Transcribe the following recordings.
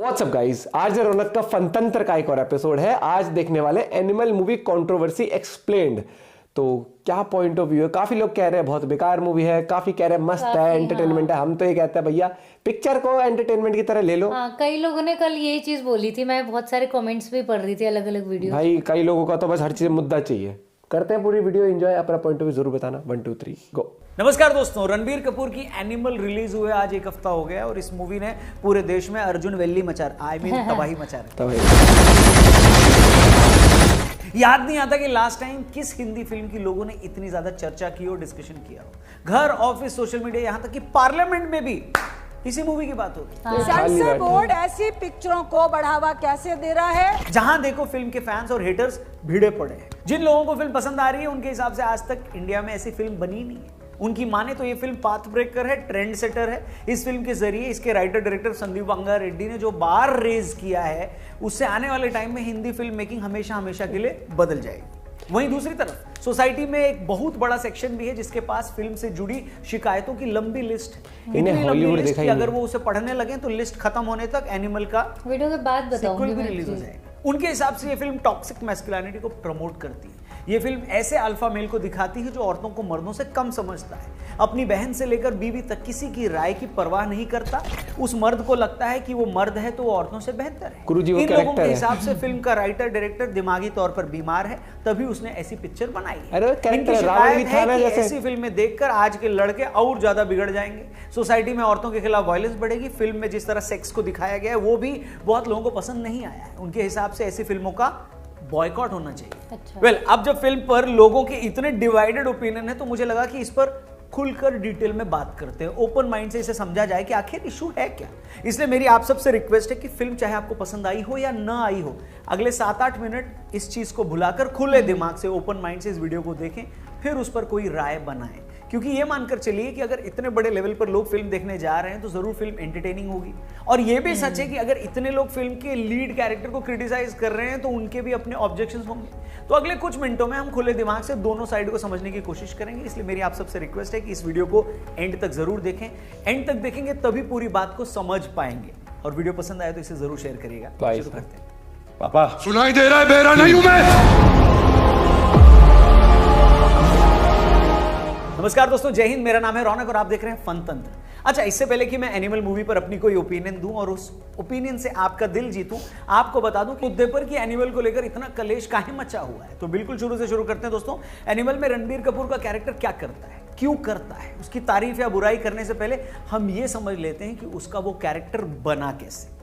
WhatsApp guys, आज रौनक का फनतंत्र का एक और एपिसोड है। आज देखने वाले एनिमल मूवी कंट्रोवर्सी एक्सप्लेन्ड। तो क्या पॉइंट ऑफ व्यू है? काफी लोग कह रहे हैं बहुत बेकार मूवी है, काफी कह रहे हैं मस्त है, एंटरटेनमेंट है। हम तो ये कहते हैं भैया पिक्चर को एंटरटेनमेंट की तरह ले लो। हाँ, कई लोगों ने कल यही चीज बोली थी। मैं बहुत सारे कमेंट्स भी पढ़ रही थी अलग अलग वीडियो। भाई कई लोगों का तो बस हर चीज मुद्दा चाहिए। करते हैं पूरी वीडियो एंजॉय, अपना पॉइंट ऑफ व्यू जरूर बताना। 1 2 3 गो। नमस्कार दोस्तों, रणबीर कपूर की एनिमल रिलीज हुए आज एक हफ्ता हो गया और इस मूवी ने पूरे देश में अर्जुन वेल्ली तबाही मचा रही। याद नहीं आता कि लास्ट टाइम किस हिंदी फिल्म की लोगों ने इतनी ज्यादा चर्चा की और डिस्कशन किया हो। घर, ऑफिस, सोशल मीडिया, यहां तक कि पार्लियामेंट में भी इसी मूवी की बात हो रही है। सेंसर बोर्ड ऐसी पिक्चरों को बढ़ावा कैसे दे रहा है? जहां देखो फिल्म के फैंस और हेटर्स भिड़े पड़े हैं। जिन लोगों को फिल्म पसंद आ रही है उनके हिसाब से आज तक इंडिया में ऐसी फिल्म बनी नहीं है। उनकी माने तो ये फिल्म पाथ ब्रेकर है, ट्रेंड सेटर है। इस फिल्म के जरिए इसके राइटर डायरेक्टर संदीप वांगा रेड्डी ने जो बार रेज किया है, उससे आने वाले टाइम में हिंदी फिल्म मेकिंग हमेशा हमेशा के लिए बदल जाएगी। वहीं दूसरी तरफ सोसाइटी में एक बहुत बड़ा सेक्शन भी है जिसके पास फिल्म से जुड़ी शिकायतों की लंबी लिस्ट है। इतनी लंबी लिस्ट कि अगर वो उसे पढ़ने लगे तो लिस्ट खत्म होने तक एनिमल का वीडियो के बाद बताऊंगी भी रिलीज हो जाएगा। उनके हिसाब से ये फिल्म टॉक्सिक मैस्कुलिनिटी को प्रमोट करती है। ये फिल्म ऐसे अल्फा मेल को दिखाती है जो औरतों को मर्दों से कम समझता है, अपनी बहन से लेकर बीवी तक किसी की राय की परवाह नहीं करता। उस मर्द को लगता है कि वो मर्द है तो वो औरतों से बेहतर है। इन लोगों के हिसाब से फिल्म का राइटर डायरेक्टर दिमागी तौर पर बीमार है, तभी उसने ऐसी पिक्चर बनाई है। इनकी शिकायत है कि ऐसी फिल्में देखकर आज के लड़के और ज्यादा बिगड़ जाएंगे। सोसाइटी में औरतों के खिलाफ वायलेंस बढ़ेगी। फिल्म में जिस तरह सेक्स को दिखाया गया है वो भी बहुत लोगों को पसंद नहीं आया है। उनके हिसाब से ऐसी फिल्मों का बॉयकॉट होना चाहिए। अच्छा। अब जब फिल्म पर लोगों के इतने डिवाइडेड ओपिनियन है तो मुझे लगा कि इस पर खुलकर डिटेल में बात करते हैं, ओपन माइंड से इसे समझा जाए कि आखिर इशू है क्या। इसलिए मेरी आप सबसे रिक्वेस्ट है कि फिल्म चाहे आपको पसंद आई हो या ना आई हो, अगले 7-8 मिनट इस चीज को भुलाकर खुले दिमाग से, ओपन माइंड से इस वीडियो को देखें, फिर उस पर कोई राय बनाएं। क्योंकि ये मानकर चलिए कि अगर इतने बड़े लेवल पर लोग फिल्म देखने जा रहे हैं तो जरूर फिल्म एंटरटेनिंग होगी। और ये भी सच है कि अगर इतने लोग फिल्म के लीड कैरेक्टर को क्रिटिसाइज कर रहे हैं तो उनके भी अपने ऑब्जेक्शंस होंगे। तो अगले कुछ मिनटों में हम खुले दिमाग से दोनों साइड को समझने की कोशिश करेंगे। इसलिए मेरी आप सबसे रिक्वेस्ट है कि इस वीडियो को एंड तक जरूर देखें। एंड तक देखेंगे तभी पूरी बात को समझ पाएंगे। और वीडियो पसंद आए तो इसे जरूर शेयर करिएगा। शुरू करते हैं। पापा सुनाई दे रहा है? बेरा नहीं हूं मैं। नमस्कार दोस्तों, जय हिंद। मेरा नाम है रौनक और आप देख रहे हैं फनतंत्र। अच्छा, इससे पहले कि मैं एनिमल मूवी पर अपनी कोई ओपिनियन दूं और उस ओपिनियन से आपका दिल जीतूं, आपको बता दूं कि मुद्दे पर कि एनिमल को लेकर इतना कलेश काहे मचा हुआ है। तो बिल्कुल शुरू से शुरू करते हैं दोस्तों। एनिमल में रणबीर कपूर का कैरेक्टर क्या करता है, क्यों करता है, उसकी तारीफ या बुराई करने से पहले हम ये समझ लेते हैं कि उसका वो कैरेक्टर बना कैसे।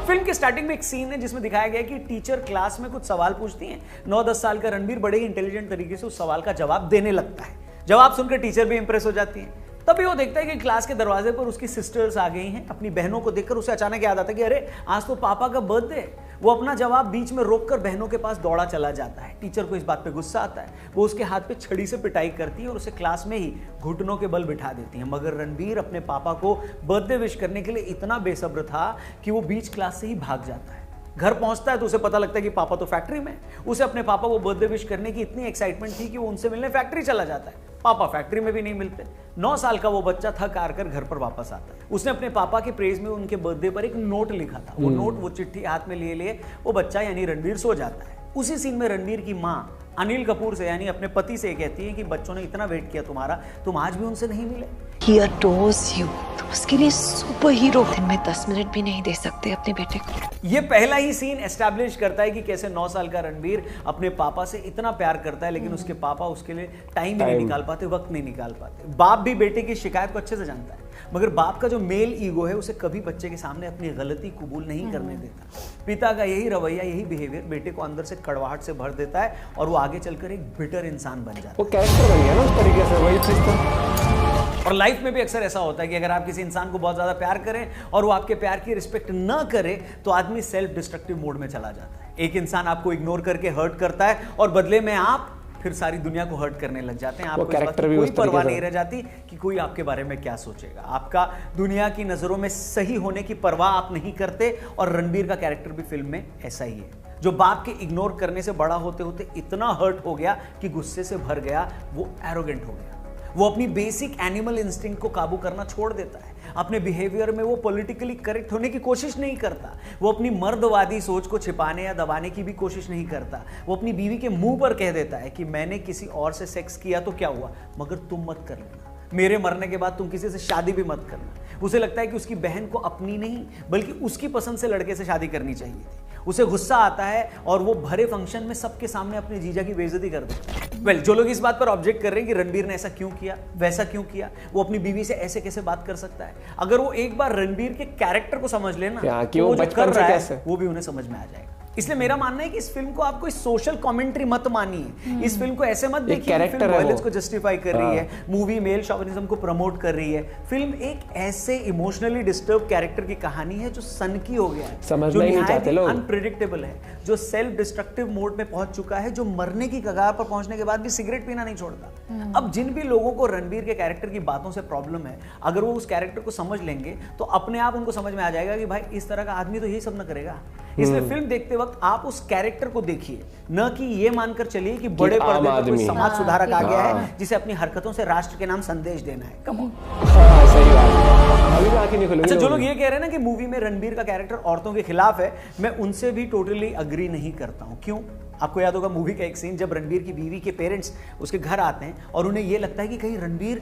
फिल्म के स्टार्टिंग में एक सीन है जिसमें दिखाया गया है कि टीचर क्लास में कुछ सवाल पूछती हैं। 9-10 साल का रणबीर बड़े ही इंटेलिजेंट तरीके से उस सवाल का जवाब देने लगता है। जवाब सुनकर टीचर भी इंप्रेस हो जाती है। तभी वो देखता है कि क्लास के दरवाजे पर उसकी सिस्टर्स आ गई हैं। अपनी बहनों को देखकर उसे अचानक याद आता है कि अरे आज तो पापा का बर्थडे है। वो अपना जवाब बीच में रोककर बहनों के पास दौड़ा चला जाता है। टीचर को इस बात पे गुस्सा आता है। वो उसके हाथ पे छड़ी से पिटाई करती है और उसे क्लास में ही घुटनों के बल बिठा देती है। मगर रणबीर अपने पापा को बर्थडे विश करने के लिए इतना बेसब्र था कि वो बीच क्लास से ही भाग जाता है। घर पहुंचता है तो उसे पता लगता है कि पापा तो फैक्ट्री में। उसे अपने पापा को बर्थडे विश करने की इतनी एक्साइटमेंट थी कि वो उनसे मिलने फैक्ट्री चला जाता है। पापा फैक्ट्री में भी नहीं मिलते। 9 साल का वो बच्चा थक हार कर घर पर वापस आता है। उसने अपने पापा के प्रेज में उनके बर्थडे पर एक नोट लिखा था। वो नोट, वो चिट्ठी हाथ में लिए वो बच्चा यानी रणबीर सो जाता है। उसी सीन में रणबीर की माँ अनिल कपूर से यानी अपने पति से कहती है कि बच्चों ने इतना वेट किया तुम्हारा, तुम आज भी उनसे नहीं मिले। He adores you. तुम उसके लिए सुपर हीरो। दिन में 10 मिनट भी नहीं दे सकते अपने बेटे को। ये पहला ही सीन एस्टैब्लिश करता है कि कैसे 9 साल का रणबीर अपने पापा से इतना प्यार करता है, लेकिन उसके पापा उसके लिए टाइम ही नहीं निकाल पाते, वक्त नहीं निकाल पाते। बाप भी बेटे की शिकायत को अच्छे से जानता है, मगर बाप का जो मेल ईगो है उसे कभी बच्चे के सामने अपनी गलती कबूल नहीं करने देता। पिता का यही रवैया, यही बिहेवियर बेटे को अंदर से कड़वाहट से भर देता है और वो आगे चलकर एक बिटर इंसान बन जाता है। वो कैरेक्टर बन गया ना उस तरीके से, वही चीज था। और लाइफ में भी अक्सर ऐसा होता है कि अगर आप किसी इंसान को बहुत ज्यादा प्यार करें और वो आपके प्यार की रिस्पेक्ट ना करे तो आदमी सेल्फ डिस्ट्रक्टिव मोड में चला जाता है। एक इंसान आपको इग्नोर करके हर्ट करता है और बदले में आप फिर सारी दुनिया को हर्ट करने लग जाते हैं। आपको इस बात की कोई परवाह नहीं रह जाती कि कोई आपके बारे में क्या सोचेगा। आपका दुनिया की नजरों में सही होने की परवाह आप नहीं करते। और रणबीर का कैरेक्टर भी फिल्म में ऐसा ही है, जो बाप के इग्नोर करने से बड़ा होते होते इतना हर्ट हो गया कि गुस्से से भर गया, वो एरोगेंट हो गया। वो अपनी बेसिक एनिमल इंस्टिंक्ट को काबू करना छोड़ देता है। अपने बिहेवियर में वो पॉलिटिकली करेक्ट होने की कोशिश नहीं करता। वो अपनी मर्दवादी सोच को छिपाने या दबाने की भी कोशिश नहीं करता। वो अपनी बीवी के मुंह पर कह देता है कि मैंने किसी और से सेक्स किया तो क्या हुआ, मगर तुम मत कर लेना, मेरे मरने के बाद तुम किसी से शादी भी मत करना। उसे लगता है कि उसकी बहन को अपनी नहीं बल्कि उसकी पसंद से लड़के से शादी करनी चाहिए थी। उसे गुस्सा आता है और वो भरे फंक्शन में सबके सामने अपने जीजा की बेइज्जती कर देता है। वेल, जो लोग इस बात पर ऑब्जेक्ट कर रहे हैं कि रणबीर ने ऐसा क्यों किया, वैसा क्यों किया, वो अपनी बीवी से ऐसे कैसे बात कर सकता है, अगर वो एक बार रणबीर के कैरेक्टर को समझ लेना कि तो वो जो बचपन कर से रहा है कैसे, वो भी उन्हें समझ में आ जाएगा। इसलिए मेरा मानना है कि इस फिल्म को आप कोई सोशल कमेंट्री मत मानिए। इस फिल्म को ऐसे मत देखिए कि कैरेक्टर फिल्म है वायलेंस वो। को जस्टिफाई कर रही है, मूवी मेल शॉविनिज्म को प्रमोट कर रही है। फिल्म एक ऐसे इमोशनली डिस्टर्ब कैरेक्टर की कहानी है जो सनकी हो गया है, समझना जो ही नहीं चाहते लोग। अनप्रेडिक्टेबल है, जो सेल्फ डिस्ट्रक्टिव मोड में पहुंच चुका है, जो मरने की कगार पर पहुंचने के बाद भी सिगरेट पीना नहीं छोड़ता। अब जिन भी लोगों को रणबीर के कैरेक्टर की बातों से प्रॉब्लम है, अगर वो उस कैरेक्टर को समझ लेंगे तो अपने आप उनको समझ में आ जाएगा कि भाई इस तरह का आदमी तो यही सब न करेगा। इसलिए फिल्म देखते वक्त आप उस कैरेक्टर को देखिए, न कि ये मानकर चलिए कि बड़े आम पर्दे पर कोई आदमी। समाज सुधारक आ गया है जिसे अपनी हरकतों से राष्ट्र के नाम संदेश देना है। Come on. सही बात है। अभी भी आंखें नहीं खुलेंगी अच्छा, जो लोगों लोग की। ये कह रहे हैं ना कि मूवी में रणबीर का कैरेक्टर औरतों के खिलाफ है, मैं उनसे भी टोटली अग्री नहीं करता हूं। क्यों? आपको याद होगा मूवी का एक सीन जब रणबीर की बीवी के पेरेंट्स उसके घर आते हैं और उन्हें यह लगता है कि कहीं रणबीर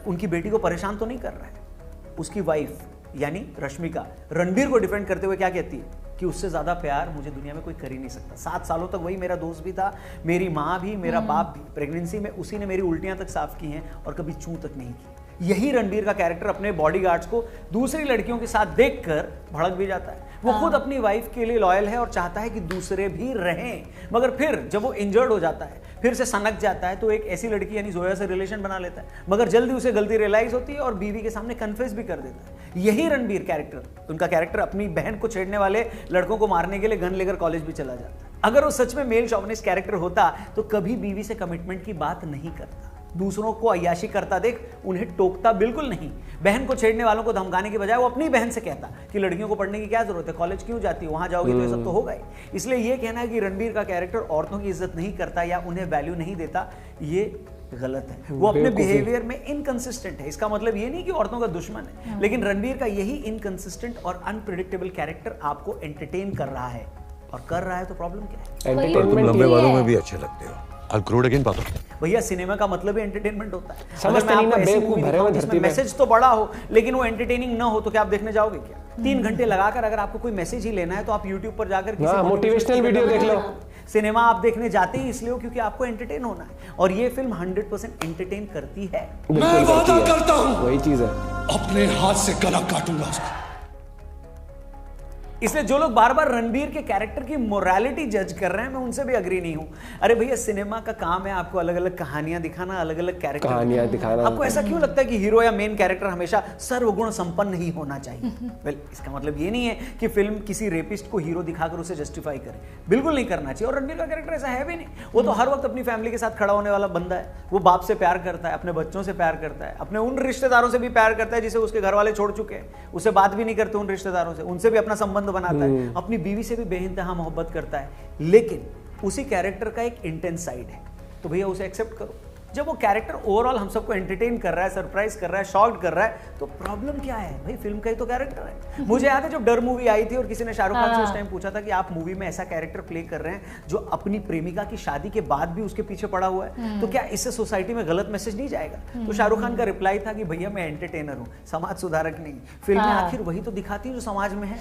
उनकी बेटी को परेशान तो नहीं कर रहा है। उसकी वाइफ यानी रश्मिका रणबीर को डिफेंड करते हुए क्या कहती है कि उससे ज्यादा प्यार मुझे दुनिया में कोई कर ही नहीं सकता। 7 सालों तक वही मेरा दोस्त भी था, मेरी माँ भी, मेरा बाप भी। प्रेगनेंसी में उसी ने मेरी उल्टियां तक साफ की हैं और कभी चूं तक नहीं की। यही रणबीर का कैरेक्टर अपने बॉडीगार्ड्स को दूसरी लड़कियों के साथ देखकर भड़क भी जाता है। वो खुद अपनी वाइफ के लिए लॉयल है और चाहता है कि दूसरे भी रहें, मगर फिर जब वो इंजर्ड हो जाता है, फिर से सनक जाता है, तो एक ऐसी लड़की यानी जोया से रिलेशन बना लेता है, मगर जल्दी उसे गलती रियलाइज होती है और बीवी के सामने कन्फेस भी कर देता है। यही रणबीर कैरेक्टर, उनका कैरेक्टर अपनी बहन को छेड़ने वाले लड़कों को मारने के लिए गन लेकर कॉलेज भी चला जाता है। अगर वो सच में मेल शॉविनिस्ट कैरेक्टर होता तो कभी बीवी से कमिटमेंट की बात नहीं करता। दूसरों को अय्याशी करता देख उन्हें टोकता बिल्कुल नहीं। बहन को छेड़ने वालों को धमकाने के बजाय वो अपनी बहन से कहता कि लड़कियों को पढ़ने की क्या जरूरत है, कॉलेज क्यों जाती है, वहां जाओगी तो ये सब तो होगा ही। इसलिए ये कहना है कि रणबीर का कैरेक्टर औरतों की इज्जत नहीं करता या उन्हें वैल्यू नहीं देता, ये गलत है। वो अपने बिहेवियर में इनकंसिस्टेंट है। इसका मतलब ये नहीं कि औरतों का दुश्मन है, लेकिन रणबीर का यही इनकंसिस्टेंट और अनप्रेडिक्टेबल कैरेक्टर आपको एंटरटेन कर रहा है, और कर रहा है तो प्रॉब्लम क्या है? तुम एंटरटेनमेंट लंबे ही बालों है। में भी अच्छे लगते हो। I'll grow it again, पापा। भैया सिनेमा का मतलब ही एंटरटेनमेंट होता है। समझ अगर मैं नहीं आपको ना, ऐसी बेवकूफ मूवी भरे दिखाऊं हुए जिसमें धरती पे। मैसेज तो बड़ा हो लेकिन वो एंटरटेनिंग ना हो तो क्या आप देखने जाओगे क्या? 3 घंटे लगाकर अगर आपको कोई मैसेज ही लेना है तो आप YouTube पर जाकर किसी मोटिवेशनल वीडियो देख लो। सिनेमा आप देखने जाते ही इसलिए हो क्योंकि आपको एंटरटेन होना है, और ये फिल्म 100% एंटरटेन करती है। बिल्कुल मैं वादा करती है। करता हूं वही चीज है। अपने हाथ से गला काटूंगा उसका। इसलिए जो लोग बार बार रणबीर के कैरेक्टर की मोरालिटी जज कर रहे हैं, मैं उनसे भी अग्री नहीं हूं। अरे भैया सिनेमा का काम है आपको अलग अलग कहानियां दिखाना, अलग अलग कैरेक्टर कहानियां दिखाना। आपको ऐसा क्यों लगता है कि हीरो या मेन कैरेक्टर हमेशा सर्वगुण संपन्न ही होना चाहिए? वेल, इसका मतलब ये नहीं है कि फिल्म किसी रेपिस्ट को हीरो दिखाकर उसे जस्टिफाई करे, बिल्कुल नहीं करना चाहिए। और रणबीर का कैरेक्टर ऐसा है भी नहीं। वो तो हर वक्त अपनी फैमिली के साथ खड़ा होने वाला बंदा है। वो बाप से प्यार करता है, अपने बच्चों से प्यार करता है, अपने उन रिश्तेदारों से भी प्यार करता है जिसे उसके घर वाले छोड़ चुके हैं, उससे बात भी नहीं करते उन रिश्तेदारों से, उनसे भी अपना संबंध बनाता है, अपनी बीवी से भी बेइंतहा मोहब्बत करता है। लेकिन उसी कैरेक्टर का एक इंटेंस साइड है, तो भैया उसे एक्सेप्ट करो। जब वो कैरेक्टर ओवरऑल हम सबको एंटरटेन कर रहा है, सरप्राइज कर रहा है, शॉक्ड कर रहा है, तो प्रॉब्लम क्या है भाई? फिल्म का ही तो कैरेक्टर है। मुझे याद है जब डर मूवी आई थी और किसी ने शाहरुख खान से उस टाइम पूछा था कि आप मूवी में ऐसा कैरेक्टर प्ले कर रहे हैं जो अपनी प्रेमिका की शादी के बाद भी उसके पीछे पड़ा हुआ है, तो क्या इससे सोसाइटी में गलत मैसेज नहीं जाएगा? तो शाहरुख खान का रिप्लाई था कि भैया मैं एंटरटेनर हूँ, समाज सुधारक नहीं। फिल्में आखिर वही तो दिखाती है जो समाज में है।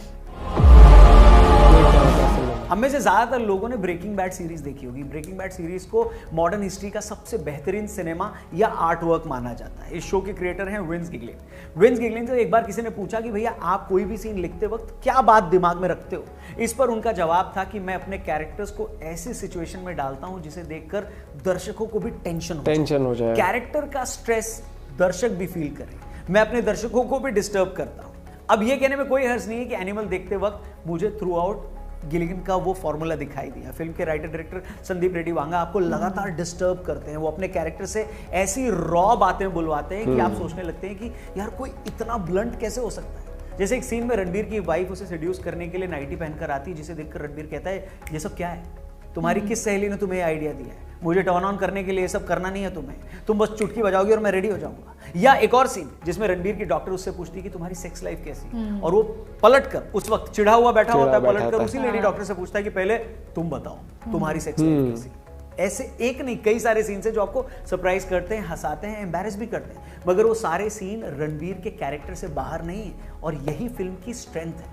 हम में से ज्यादातर लोगों ने ब्रेकिंग बैड सीरीज देखी होगी। ब्रेकिंग बैड सीरीज को मॉडर्न हिस्ट्री का सबसे बेहतरीन सिनेमा या आर्ट वर्क माना जाता है। इस शो के क्रिएटर हैं विंस गिगलिन। विंस गिगलिन से एक बार किसी ने पूछा कि भैया आप कोई भी सीन लिखते वक्त क्या बात दिमाग में रखते हो? इस पर उनका जवाब था कि मैं अपने कैरेक्टर्स को ऐसी सिचुएशन में डालता हूं जिसे देखकर दर्शकों को भी टेंशन हो जाए। कैरेक्टर का स्ट्रेस दर्शक भी फील करें। मैं अपने दर्शकों को भी डिस्टर्ब करता हूं। अब ये कहने में कोई हर्ज नहीं है कि एनिमल देखते वक्त मुझे थ्रू आउट गिलिगन का वो फॉर्मूला दिखाई दिया। फिल्म के राइटर डायरेक्टर संदीप रेड्डी वांगा आपको लगातार डिस्टर्ब करते हैं। वो अपने कैरेक्टर से ऐसी रॉ बातें बुलवाते हैं कि आप सोचने लगते हैं कि यार कोई इतना ब्लंट कैसे हो सकता है। जैसे एक सीन में रणबीर की वाइफ उसे सेड्यूस करने के लिए नाइटी पहनकर आती है, जिसे देखकर रणबीर कहता है ये सब क्या है, तुम्हारी किस सहेली ने तुम्हें आइडिया दिया है? मुझे टर्न ऑन करने के लिए ये सब करना नहीं है तुम्हें, तुम बस चुटकी बजाओगी और मैं रेडी हो जाऊंगा। या एक और सीन जिसमें रणबीर की डॉक्टर उससे पूछती है कि तुम्हारी सेक्स लाइफ कैसी है, और वो पलट कर उस वक्त चिढ़ा हुआ बैठा होता है, पलट कर उसी लेडी डॉक्टर से पूछता है कि पहले तुम बताओ तुम्हारी सेक्स लाइफ कैसी है। ऐसे एक नहीं कई सारे सीन्स हैं जो आपको सरप्राइज करते हैं, हंसाते हैं, एम्बैरेस भी करते हैं, मगर वो सारे सीन रणबीर के कैरेक्टर से बाहर नहीं है, और यही फिल्म की स्ट्रेंथ है।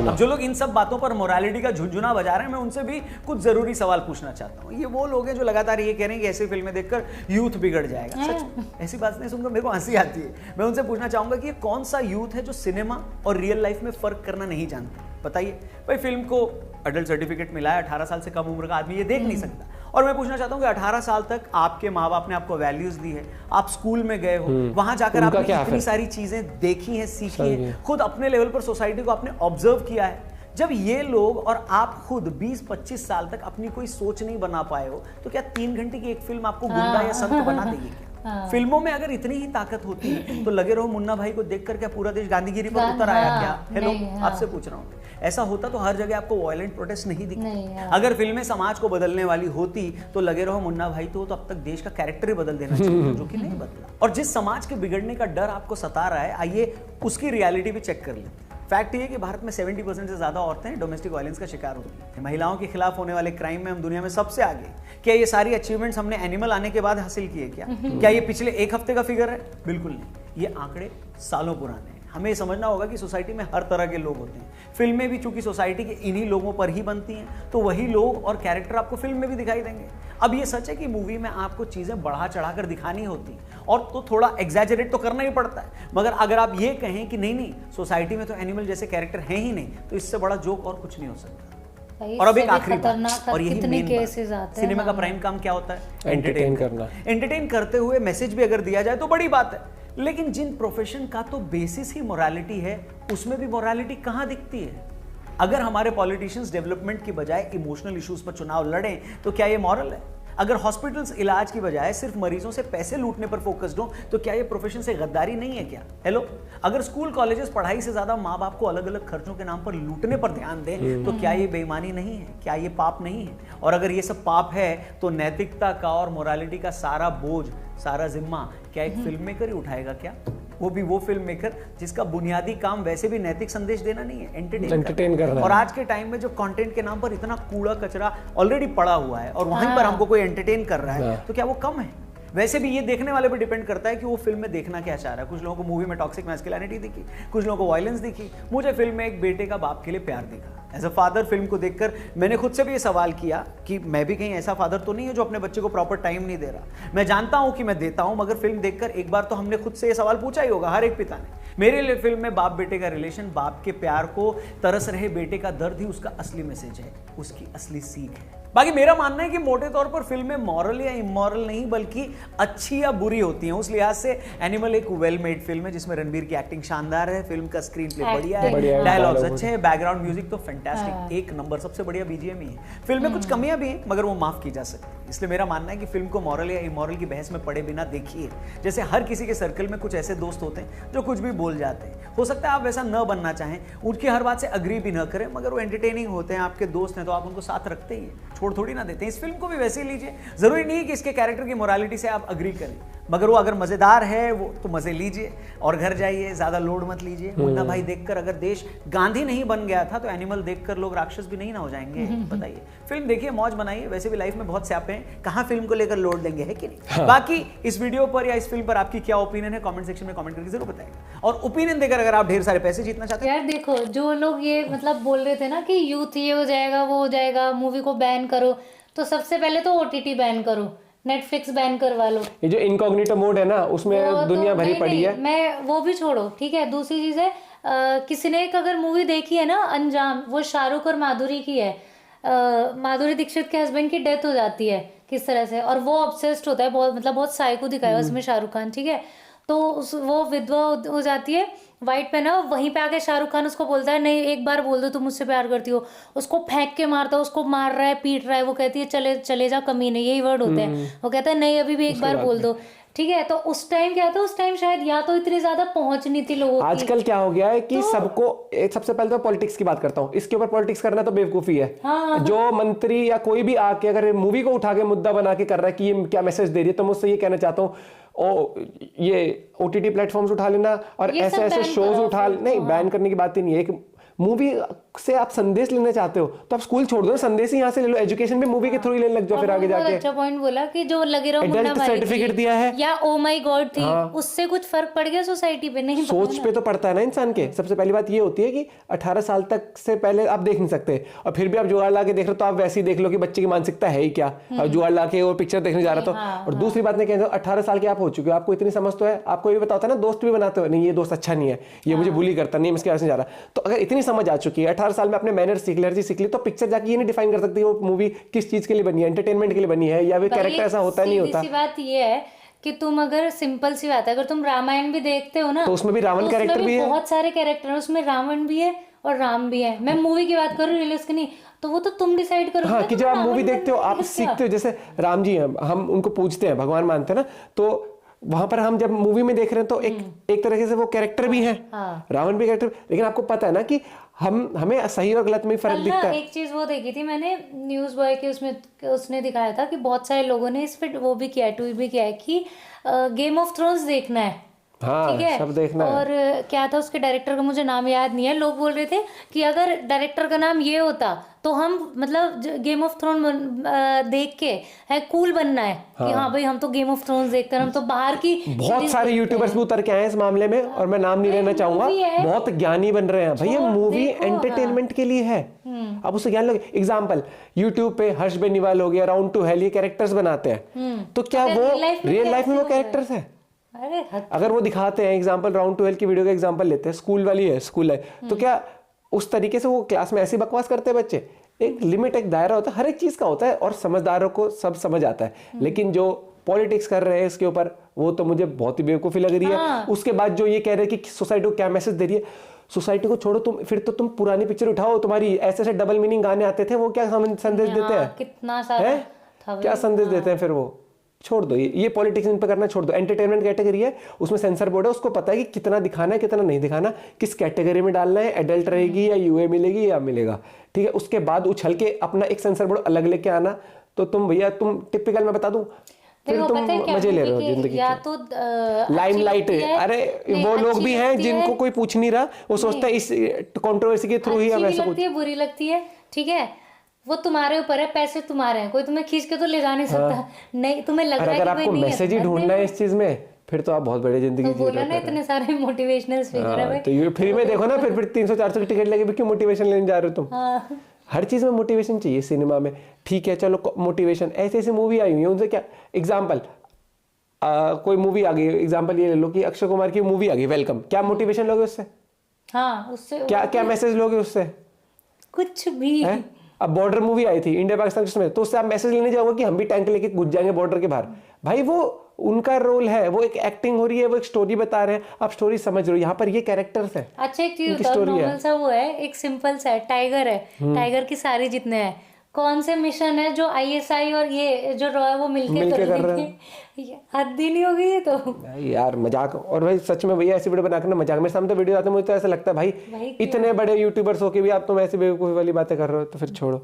अब जो लोग इन सब बातों पर मोरालिटी का झुंझुना बजा रहे हैं, मैं उनसे भी कुछ जरूरी सवाल पूछना चाहता हूँ। ये वो लोग हैं जो लगातार ये कह रहे हैं कि ऐसी फिल्में देखकर यूथ बिगड़ जाएगा। सच ऐसी बात नहीं सुनकर मेरे को हंसी आती है। मैं उनसे पूछना चाहूंगा कि ये कौन सा यूथ है जो सिनेमा और रियल लाइफ में फर्क करना नहीं जानता? बताइए भाई, फिल्म को अडल्ट सर्टिफिकेट मिला है, 18 साल से कम उम्र का आदमी ये देख नहीं सकता। और मैं पूछना चाहता हूँ कि 18 साल तक आपके माँ बाप ने आपको वैल्यूज दी है, आप स्कूल में गए हो, वहां जाकर आपने इतनी सारी चीजें देखी हैं, सीखी हैं, खुद अपने लेवल पर सोसाइटी को आपने ऑब्जर्व किया है। जब ये लोग और आप खुद 20-25 साल तक अपनी कोई सोच नहीं बना पाए हो, तो क्या 3 घंटे की एक फिल्म आपको गुंडा या संत बना देगी क्या? फिल्मों में अगर इतनी ही ताकत होती है तो लगे रहो मुन्ना भाई को देखकर क्या पूरा देश गांधीगिरी पर उतर आया क्या? हेलो, आपसे पूछ रहा हूँ। ऐसा होता तो हर जगह आपको वायलेंट प्रोटेस्ट नहीं दिखते। अगर फिल्में समाज को बदलने वाली होती तो लगे रहो मुन्ना भाई तो अब तक देश का कैरेक्टर ही बदल देना चाहिए, जो कि नहीं बदला। और जिस समाज के बिगड़ने का डर आपको सता रहा है, आइए उसकी रियलिटी भी चेक कर लेते हैं। फैक्ट ये है कि भारत में 70% से ज्यादा औरतें डोमेस्टिक वायलेंस का शिकार होती हैं। महिलाओं के खिलाफ होने वाले क्राइम में हम दुनिया में सबसे आगे। क्या ये सारी अचीवमेंट्स हमने एनिमल आने के बाद हासिल किए क्या ये पिछले एक हफ्ते का फिगर है? बिल्कुल नहीं, ये आंकड़े सालों पुराने हैं। हमें समझना होगा कि सोसाइटी में हर तरह के लोग होते हैं। फिल्में भी चूंकि सोसाइटी के इन्हीं लोगों पर ही बनती हैं, तो वही लोग और कैरेक्टर आपको फिल्म में भी दिखाई देंगे। अब ये सच है कि मूवी में आपको चीजें बढ़ा चढ़ाकर दिखानी होती और तो थोड़ा एग्जैजरेट तो करना ही पड़ता है, मगर अगर आप ये कहें कि नहीं सोसाइटी में तो एनिमल जैसे कैरेक्टर हैं ही नहीं, तो इससे बड़ा जोक और कुछ नहीं हो सकता। और अब एक आखिरी बात, और यही मेन बात, सिनेमा का प्राइम काम क्या होता है? एंटरटेन करना। एंटरटेन करते हुए मैसेज भी अगर दिया जाए तो बड़ी बात है, लेकिन जिन प्रोफेशन का तो बेसिस ही मोरालिटी है, उसमें भी मोरालिटी कहां दिखती है? अगर हमारे पॉलिटिशियंस डेवलपमेंट की बजाय इमोशनल इश्यूज पर चुनाव लड़ें तो क्या ये मॉरल है? अगर हॉस्पिटल्स इलाज की बजाय सिर्फ मरीजों से पैसे लूटने पर फोकस्ड हो, तो क्या ये प्रोफेशन से गद्दारी नहीं है क्या? हेलो, अगर स्कूल कॉलेजेस पढ़ाई से ज्यादा माँ बाप को अलग अलग खर्चों के नाम पर लूटने पर ध्यान दें, तो क्या ये बेईमानी नहीं है? क्या ये पाप नहीं है? और अगर ये सब पाप है, तो नैतिकता का और मोरालिटी का सारा बोझ, सारा जिम्मा क्या एक फिल्म मेकर ही उठाएगा क्या? वो भी वो फिल्म मेकर जिसका बुनियादी काम वैसे भी नैतिक संदेश देना नहीं है, एंटरटेन करना। और आज के टाइम में जो कंटेंट के नाम पर इतना कूड़ा कचरा ऑलरेडी पड़ा हुआ है और वहीं पर हमको कोई एंटरटेन कर रहा है, तो क्या वो कम है? वैसे भी ये देखने वाले पे डिपेंड करता है कि वो फिल्म में देखना क्या चाह रहा है। कुछ लोगों को मूवी में टॉक्सिक मैस्कुलिनिटी दिखी, कुछ लोगों को वायलेंस दिखी। मुझे फिल्म में एक बेटे का बाप के लिए प्यार दिखा। एज अ फादर फिल्म को देखकर मैंने खुद से भी ये सवाल किया कि मैं भी कहीं ऐसा फादर तो नहीं है जो अपने बच्चे को प्रॉपर टाइम नहीं दे रहा। मैं जानता हूं कि मैं देता हूं, मगर फिल्म देखकर एक बार तो हमने खुद से ये सवाल पूछा ही होगा, हर एक पिता ने। मेरे लिए फिल्म में बाप बेटे का रिलेशन, बाप के प्यार को तरस रहे बेटे का दर्द ही उसका असली मैसेज है, उसकी असली सीख है। बाकी मेरा मानना है कि मोटे तौर पर फिल्में मॉरल या इमोरल नहीं बल्कि अच्छी या बुरी होती हैं। उस लिहाज से एनिमल एक वेल मेड फिल्म है जिसमें रणबीर की एक्टिंग शानदार है, फिल्म का स्क्रीन प्ले बढ़िया है, डायलॉग्स अच्छे हैं, बैकग्राउंड म्यूजिक तो फैंटास्टिक, एक नंबर, सबसे बढ़िया बीजीएम ही है। फिल्म में कुछ कमियां भी हैं मगर वो माफ की जा सकती है। इसलिए मेरा मानना है कि फिल्म को मॉरल या इमोरल की बहस में पड़े बिना देखिए। जैसे हर किसी के सर्कल में कुछ ऐसे दोस्त होते हैं जो कुछ भी बोल जाते हैं। हो सकता है आप वैसा न बनना चाहें, उनकी हर बात से अग्री भी न करें, मगर वो एंटरटेनिंग होते हैं, आपके दोस्त हैं तो आप उनको साथ रखते ही हैं, छोड़ थोड़ी ना देते हैं। इस फिल्म को भी वैसे ही लीजिए, जरूरी नहीं है कि इसके कैरेक्टर की मोरालिटी से आप अग्री करें, मगर वो अगर मजेदार है वो तो मजे लीजिए और घर जाइए, ज्यादा लोड मत लीजिए। मुन्ना भाई देखकर अगर देश गांधी नहीं बन गया था तो एनिमल देखकर लोग राक्षस भी नहीं ना हो जाएंगे? बताइए। फिल्म देखिए, मौज बनाइए, वैसे भी लाइफ में बहुत स्यापे हैं, कहां फिल्म को लेकर लोड लेंगे, है कि नहीं? बाकी इस वीडियो पर या इस फिल्म पर आपकी क्या ओपिनियन है, कमेंट सेक्शन में कमेंट करके जरूर बताइएगा। और ओपिनियन देकर अगर आप ढेर सारे पैसे जीतना चाहते हैं, यार देखो, जो लोग ये मतलब बोल रहे थे ना कि यूथ ये हो जाएगा वो हो जाएगा, मूवी को बैन करो, तो सबसे पहले तो ओटीटी बैन करो, नेटफ्लिक्स बैन करवा लो। ये जो इनकॉग्निटो मोड है ना, उसमें दुनिया भरी पड़ी है। मैं वो भी छोड़ो, ठीक है। दूसरी चीज है, किसी ने एक अगर मूवी देखी है ना अंजाम, वो शाहरुख और माधुरी की है। माधुरी दीक्षित के हस्बैंड की डेथ हो जाती है किस तरह से, और वो ऑब्सेस्ड होता है बहुत, मतलब बहुत साइको दिखाया उसमें शाहरुख खान, ठीक है। तो वो विधवा हो जाती है, वाइट पहना, वहीं पे आके शाहरुख खान उसको बोलता है नहीं एक बार बोल दो तुम मुझसे प्यार करती हो। उसको फेंक के मारता है, उसको मार रहा है, पीट रहा है। वो कहती है चले जा कमीने, यही वर्ड होते हैं। वो कहता है नहीं अभी भी एक बार बोल दो। ठीक है, तो उस टाइम क्या था, उस टाइम शायद या तो इतनी ज्यादा पहुंच नहीं थी लोगों की। आजकल क्या हो गया है कि सबको सबसे पहले तो पॉलिटिक्स की बात करता हूँ, इसके ऊपर पॉलिटिक्स करना तो बेवकूफी है। जो मंत्री या कोई भी आके अगर मूवी को उठा के मुद्दा बना के कर रहा है कि ये क्या मैसेज दे रही है, तो मुझसे ये कहना चाहता हूँ ये OTT प्लेटफॉर्म्स उठा लेना और ये सब ऐसे बैन शोज करो उठा, नहीं बैन करने की बात ही नहीं है। एक मूवी से आप संदेश लेना चाहते हो तो आप स्कूल छोड़ दो, संदेश ही यहाँ से ले लो, एजुकेशन भी मूवी के थ्रू ही लेने लग जाओ फिर आगे बहुत जाके। अच्छा पॉइंट बोला कि जो लगे रहो Adult मुन्ना भाई certificate थी, दिया है। या ओ माय गॉड थी, उससे कुछ फर्क पड़ गया सोसाइटी पे? नहीं पड़ा सोच ना। पे तो पड़ता है ना इंसान के। सबसे पहली बात ये होती है कि 18 साल तक से पहले आप देख नहीं सकते, और फिर भी आप जुगाड़ ला के देख रहे हो तो आप वैसे ही देख लो कि बच्चे की मानसिकता है ही क्या, और जुगाड़ ला के वो पिक्चर देखने जा रहा था। और दूसरी बात नहीं कहते, 18 साल के आप हो चुके हो, आपको इतनी समझ तो है, आपको ये पता होता है ना, दोस्त भी बनाते हो, नहीं ये दोस्त अच्छा नहीं है, ये मुझे बुली करता नहीं, मैं इसके वजह से जा रहा। तो अगर इतनी समझ आ चुकी है, 18 साल में अपने मैनर्स सीख ले, सीख ली, तो पिक्चर जाके ये नहीं डिफाइन कर सकती वो मूवी किस चीज के लिए बनी है, एंटरटेनमेंट के लिए बनी है या वे कैरेक्टर ऐसा होता नहीं होता। सीधी सी बात ये है कि तुम अगर सिंपल सी बात है, अगर तुम रामायण भी देखते हो ना, तो उसमें भी रावण तो कैरेक्टर उसमें भी है। बहुत सारे कैरेक्टर हैं, उसमें रावण भी है और राम भी है। मैं मूवी की बात कर रही हूँ, रिलीज की नहीं, तो वो तो तुम डिसाइड करो। हाँ, कि जब आप मूवी देखते हो आप सीखते हो, जैसे राम जी हैं, हम उनको पूजते हैं, भगवान मानते हैं ना, तो वहां पर हम जब मूवी में देख रहे हैं तो एक तरह से वो कैरेक्टर भी है, रावण भी कैरेक्टर, लेकिन आपको पता है ना कि हमें सही और गलत में फर्क दिखता है। एक चीज वो देखी थी मैंने न्यूज बॉय के, उसमें उसने दिखाया था कि बहुत सारे लोगों ने इस पे वो भी किया है, ट्वीट भी किया है कि गेम ऑफ थ्रोन्स देखना है। हाँ, ठीक है, सब देखना है। और क्या था उसके डायरेक्टर का, मुझे नाम याद नहीं है। लोग बोल रहे थे कि अगर डायरेक्टर का नाम ये होता तो हम मतलब गेम ऑफ थ्रोन देख के है कूल बनना है कि हाँ भाई हम तो गेम ऑफ थ्रोन्स देखते हैं, हम तो बाहर की बहुत सारे यूट्यूबर्स भी उतर के आए हैं इस मामले में, और मैं नाम नहीं लेना चाहूंगा, बहुत ज्ञानी बन रहे हैं भाई। ये मूवी एंटरटेनमेंट के लिए है, अब उससे ज्ञान लोगे। एग्जाम्पल, यूट्यूब पे हर्ष बेनीवाल हो गया, राउंड टू हेल, ये कैरेक्टर्स बनाते हैं, तो क्या वो रियल लाइफ में वो कैरेक्टर्स है? अगर वो दिखाते हैं, एग्जाम्पल राउंड टू हेल की वीडियो का एग्जाम्पल लेते हैं, स्कूल वाली है, स्कूल है, तो क्या उस तरीके से वो क्लास में ऐसी बकवास करते हैं बच्चे? एक लिमिट, एक दायरा होता है, हर एक चीज का होता है, और समझदारों को सब समझ आता है। लेकिन जो पॉलिटिक्स कर रहे हैं इसके ऊपर, वो तो मुझे बहुत ही बेवकूफी लग रही है। उसके बाद जो ये कह रहे हैं कि सोसाइटी को क्या मैसेज दे रही है, सोसाइटी को छोड़ो, तुम फिर तो तुम पुरानी पिक्चर उठाओ, तुम्हारी ऐसे ऐसे डबल मीनिंग गाने आते थे, वो क्या संदेश देते हैं? कितना सारा क्या संदेश देते हैं फिर? वो छोड़ दो, ये पॉलिटिक्स इन पे करना छोड़ दो। एंटरटेनमेंट कैटेगरी है, उसमें सेंसर बोर्ड है, उसको पता है कि कितना दिखाना है कितना नहीं दिखाना, किस कैटेगरी में डालना है, एडल्ट रहेगी या यूए मिलेगी या मिलेगा, ठीक है। उसके बाद उछल के अपना एक सेंसर बोर्ड अलग लेके आना, तो तुम भैया तुम टिपिकल, मैं बता दूं, फिर तुम मजे ले रहे हो जिंदगी या के। तो लाइमलाइट, अरे वो लोग भी हैं जिनको कोई पूछ नहीं रहा, वो सोचता है इस कंट्रोवर्सी के थ्रू ही हम ऐसा कुछ। बुरी लगती है, ठीक है, वो तुम्हारे ऊपर है, पैसे तुम्हारे हैं, कोई तुम्हें खींच के तो ले जा नहीं सकता। नहीं, तुम्हें लग रहा है अगर कि आपको नहीं है, मैसेज ही ढूंढना है इस चीज में, फिर तो आप बहुत बड़ी जिंदगी जी रहे हो। ना इतने सारे मोटिवेशनल स्पीकर है। तो ये फ्री में देखो ना, फिर 300-400 की टिकट लगे, क्यों मोटिवेशन लेने जा रहे हो तुम? हर चीज में मोटिवेशन चाहिए सिनेमा में, ठीक है, चलो मोटिवेशन, ऐसी ऐसी मूवी आई हुई है, उनसे क्या एग्जाम्पल, कोई मूवी आ गई, एग्जाम्पल ये ले लो कि अक्षय कुमार की मूवी आ गई वेलकम, क्या मोटिवेशन लोगे उससे? हाँ, उससे क्या क्या मैसेज लोगे उससे? कुछ भी। अब बॉर्डर मूवी आई थी इंडिया पाकिस्तान में, तो उससे आप मैसेज लेने जाओगे कि हम भी टैंक लेके घुस जाएंगे बॉर्डर के बाहर? भाई वो उनका रोल है, वो एक एक्टिंग हो रही है, वो एक स्टोरी बता रहे हैं, आप स्टोरी समझ रहे हो, यहाँ पर ये कैरेक्टर्स है। अच्छा, एक चीज बताओ, नॉर्मल सा वो है, एक सिंपल सा है, टाइगर है, टाइगर की सारी जितने हैं, कौन से मिशन है जो ISI और ये जो रॉ है वो मिलके कर रहे हैं? हद ही नहीं होगी ये तो यार, मजाक। और भाई सच में भैया ऐसी वीडियो बना कर मजाक, मेरे सामने वीडियो आते हैं, मुझे तो ऐसा लगता है भाई इतने बड़े यूट्यूबर्स होके भी आप तुम ऐसी बेवकूफी वाली बातें कर रहे हो, तो फिर छोड़ो।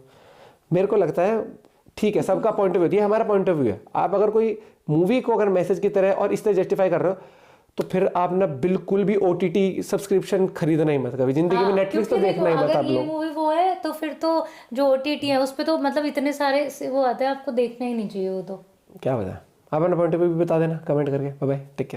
मेरे को लगता है ठीक है, सबका पॉइंट ऑफ व्यू है, हमारा पॉइंट ऑफ व्यू है। आप अगर कोई मूवी को अगर मैसेज की तरह और इस तरह जस्टिफाई कर रहे हो, तो फिर आप ना बिल्कुल भी OTT सब्सक्रिप्शन खरीदना ही मत कभी जिंदगी में। नेटफ्लिक्स तो देखना ही मत आप लोग। मूवी वो है तो फिर तो जो OTT है उस पे तो मतलब इतने सारे वो आते हैं, आपको देखना ही नहीं चाहिए वो तो। क्या बता, आप अपना पॉइंट ऑफ व्यू भी बता देना कमेंट करके। Bye bye, take care.